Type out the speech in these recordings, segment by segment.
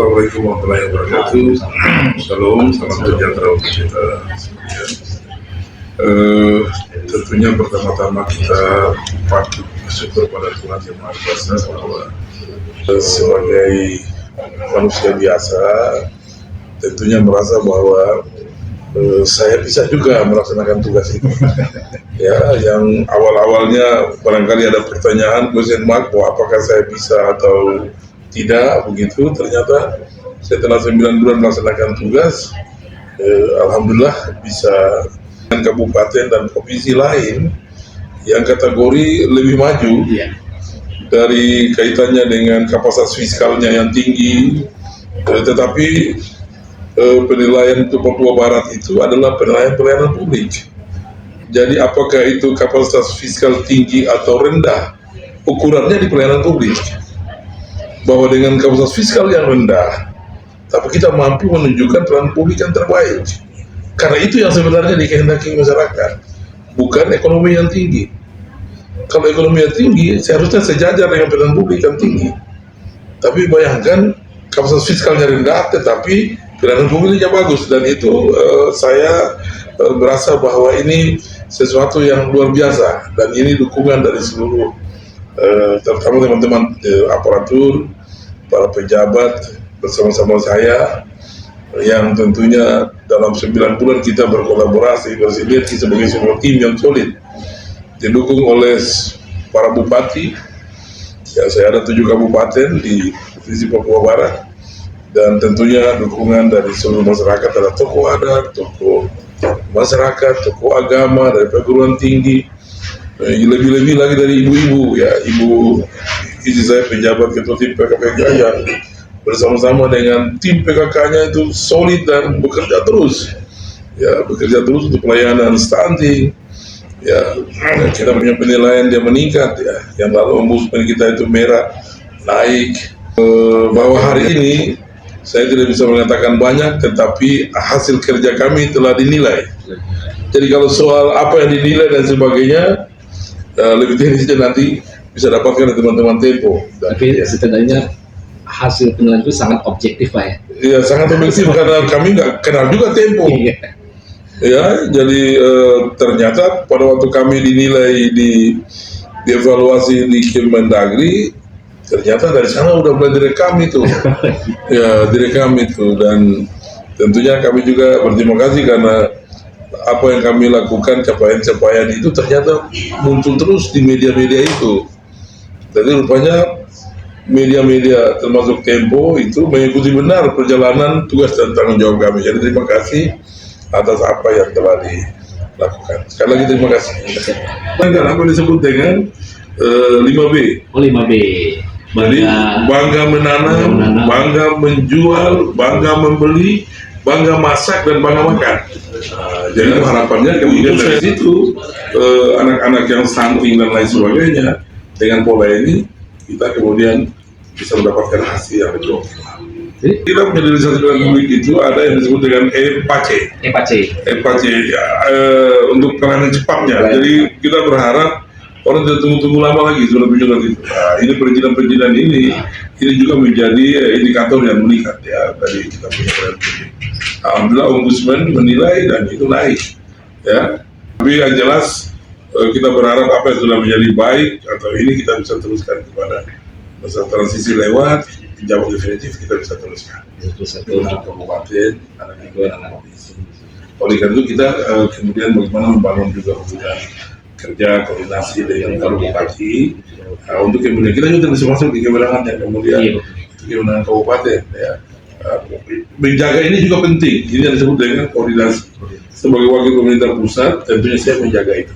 Assalamualaikum warahmatullahi wabarakatuh. Shalom, salam sejahtera untuk kita. Tentunya pertama-tama kita patut bersyukur pada Tuhan Yang Maha Kuasa bahwa sebagai manusia biasa tentunya merasa bahwa saya bisa juga melaksanakan tugas itu. Ya, yang awal-awalnya barangkali ada pertanyaan question mark bahwa apakah saya bisa atau tidak begitu. Ternyata setelah 9 bulan melaksanakan tugas, alhamdulillah bisa dengan kabupaten dan provinsi lain yang kategori lebih maju dari kaitannya dengan kapasitas fiskalnya yang tinggi, tetapi penilaian untuk Papua Barat itu adalah penilaian pelayanan publik. Jadi apakah itu kapasitas fiskal tinggi atau rendah, ukurannya di pelayanan publik. Bahwa dengan kapasitas fiskal yang rendah, tapi kita mampu menunjukkan pelayanan publik yang terbaik. Karena itu yang sebenarnya dikehendaki masyarakat, bukan ekonomi yang tinggi. Kalau ekonomi yang tinggi, seharusnya sejajar dengan pelayanan publik yang tinggi. Tapi bayangkan kapasitas fiskalnya rendah, tetapi pelayanan publiknya bagus, dan itu saya merasa bahwa ini sesuatu yang luar biasa, dan ini dukungan dari seluruh terutama teman-teman aparatur, para pejabat bersama-sama saya, yang tentunya dalam 9 bulan kita berkolaborasi, bersinergi sebagai sebuah tim yang solid, didukung oleh para bupati. Ya, saya ada 7 kabupaten di Provinsi Papua Barat, dan tentunya dukungan dari seluruh masyarakat, ada tokoh adat, tokoh masyarakat, tokoh agama, dari perguruan tinggi, lebih-lebih lagi dari ibu-ibu, ya, ibu istri saya pejabat ketua tim PKPK yang bersama-sama dengan tim PKK-nya itu solid dan bekerja terus, ya, bekerja terus untuk pelayanan stunting. Ya, kita punya penilaian dia meningkat, ya, yang lalu ombudsman kita itu merah naik. Bahwa hari ini saya tidak bisa mengatakan banyak, tetapi hasil kerja kami telah dinilai. Jadi kalau soal apa yang dinilai dan sebagainya, lebih teknisnya nanti bisa dapatkan dari teman-teman Tempo. Tapi setidaknya hasil penilaian itu sangat objektif, Pak, ya? Iya, sangat objektif karena kami nggak kenal juga Tempo. Ya, jadi ternyata pada waktu kami dinilai dievaluasi di Kemendagri, ternyata dari sana udah mulai direkam itu. Ya, direkam itu, dan tentunya kami juga berterima kasih karena apa yang kami lakukan, capaian-capaian itu ternyata muncul terus di media-media itu. Jadi rupanya media-media termasuk Tempo itu mengikuti benar perjalanan tugas dan tanggung jawab kami. Jadi terima kasih atas apa yang telah dilakukan. Sekali lagi terima kasih. Dan apa disebut dengan 5B. Oh, 5B. Jadi bangga menanam, bangga menjual, bangga membeli, bangga masak, dan bangga makan. Jadi harapannya kemudian dari situ anak-anak yang stunting dan lain sebagainya, dengan pola ini kita kemudian bisa mendapatkan hasil yang lebih optimal. Kita punya realisasi pelayanan publik itu ada yang disebut dengan EPAC ya, untuk pelayanan cepatnya. Jadi kita berharap orang tidak tunggu-tunggu lama lagi sudah muncul gitu. Nah, ini perizinan ini juga menjadi indikator yang meningkat, ya, dari kita punya pelayanan publik. Alhamdulillah ombudsman menilai dan itu naik, ya. Tapi yang jelas kita berharap apa yang sudah menjadi baik atau ini kita bisa teruskan kepada masa transisi lewat penjabat definitif, kita bisa teruskan. Itu anak kabupaten, anak negara, anak provinsi. Oleh karena itu kita kemudian bagaimana membangun juga hubungan kerja koordinasi dengan para bupati, untuk kemudian kita juga bisa masuk di kewenangan yang kemudian itu kewenangan kabupaten, ya. Menjaga ini juga penting. Ini yang disebut dengan koordinasi. Sebagai wakil pemerintah pusat, tentunya saya menjaga itu,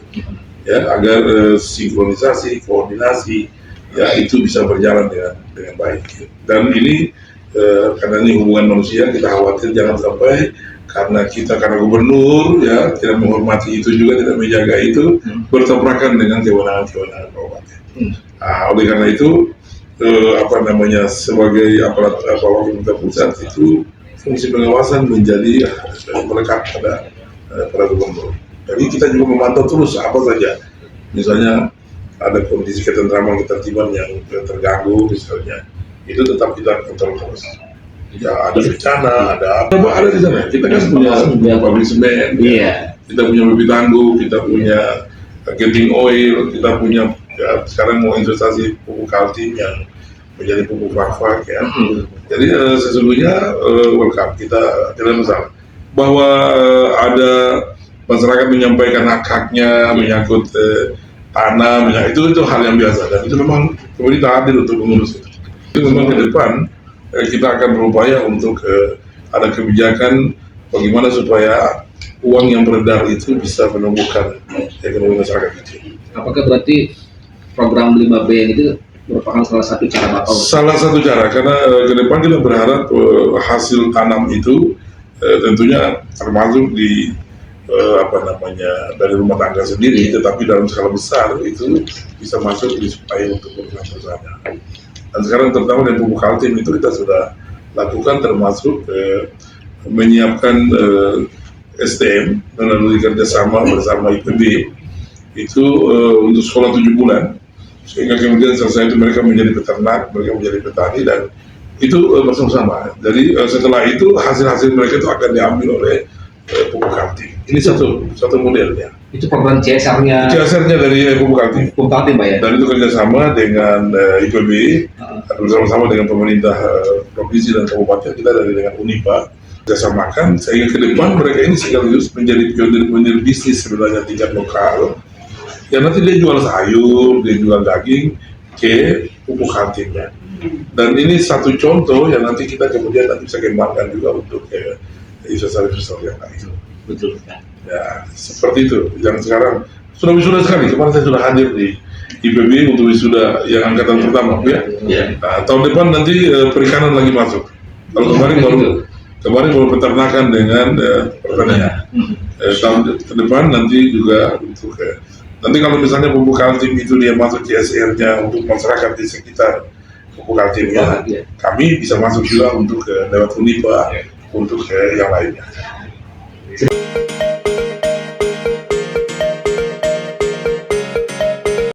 ya, agar sinkronisasi, koordinasi, ya, itu bisa berjalan dengan baik. Dan ini karena ini hubungan manusia, kita khawatir jangan sampai karena gubernur, ya, tidak menghormati itu juga, tidak menjaga itu, bertabrakan dengan kewenangan kabupaten. Oleh karena itu sebagai aparat wakil pemerintah pusat itu fungsi pengawasan menjadi melekat pada gubernur. Jadi kita juga memantau terus apa saja, misalnya ada kondisi ketentraman ketertiban yang terganggu misalnya, itu tetap kita kontrol terus. ya ada bencana, ada apa ada di sana. Kita kan punya pabrik semen, Iya. kita punya bibit tangguh, kita punya getting oil, kita punya sekarang mau investasi pupuk kaltim yang menjadi pupuk fak ya. Jadi sesungguhnya welcome, kita tidak masalah. Bahwa ada masyarakat menyampaikan hak-haknya menyangkut tanah, itu hal yang biasa dan itu memang pemerintah hadir untuk mengurus itu. Jadi memang ke depan kita akan berupaya untuk ada kebijakan bagaimana supaya uang yang beredar itu bisa menumbuhkan ekonomi masyarakat kecil. Apakah berarti program 5B itu merupakan salah satu cara Bapak? Salah satu cara, karena ke depan kita berharap hasil tanam itu tentunya termasuk di dari rumah tangga sendiri, tetapi dalam skala besar itu bisa masuk di supaya untuk perusahaan-perusahaan. Dan sekarang terutama dari pupuk kaltim itu kita sudah lakukan termasuk menyiapkan STM melalui kerjasama bersama IPB itu untuk sekolah 7 bulan sehingga kemudian selesai itu mereka menjadi peternak, mereka menjadi petani dan itu bersama-sama. Jadi setelah itu hasil-hasil mereka itu akan diambil oleh pupuk kaltim. Ini satu modelnya. Itu program CSR-nya. CSR-nya dari pupuk kaltim. Pupuk kaltim, Pak ya. Dan itu kerjasama dengan IPB, bersama-sama dengan pemerintah provinsi dan kabupaten, kita dengan Unipa kerjasamakan sehingga ke depan mereka ini sekaligus menjadi pionir bisnis sebenarnya tingkat lokal. Ya nanti dia jual sayur, dia jual daging ke pupuk kaltimnya. Dan ini satu contoh yang nanti kita kemudian bisa kembangkan juga untuk investor-investor yang lain. Betul. Ya seperti itu. Yang sekarang sudah wisuda sekali. Kemarin saya sudah hadir di IPB untuk wisuda yang angkatan pertama, ya. Nah, tahun depan nanti perikanan lagi masuk. Kalau kemarin baru peternakan dengan pertanian. Tahun ke depan nanti juga untuk nanti kalau misalnya pupuk kaltim itu dia masuk CSR-nya untuk masyarakat di sekitar pupuk kaltimnya, kami bisa masuk juga untuk lewat Unipa untuk yang lainnya.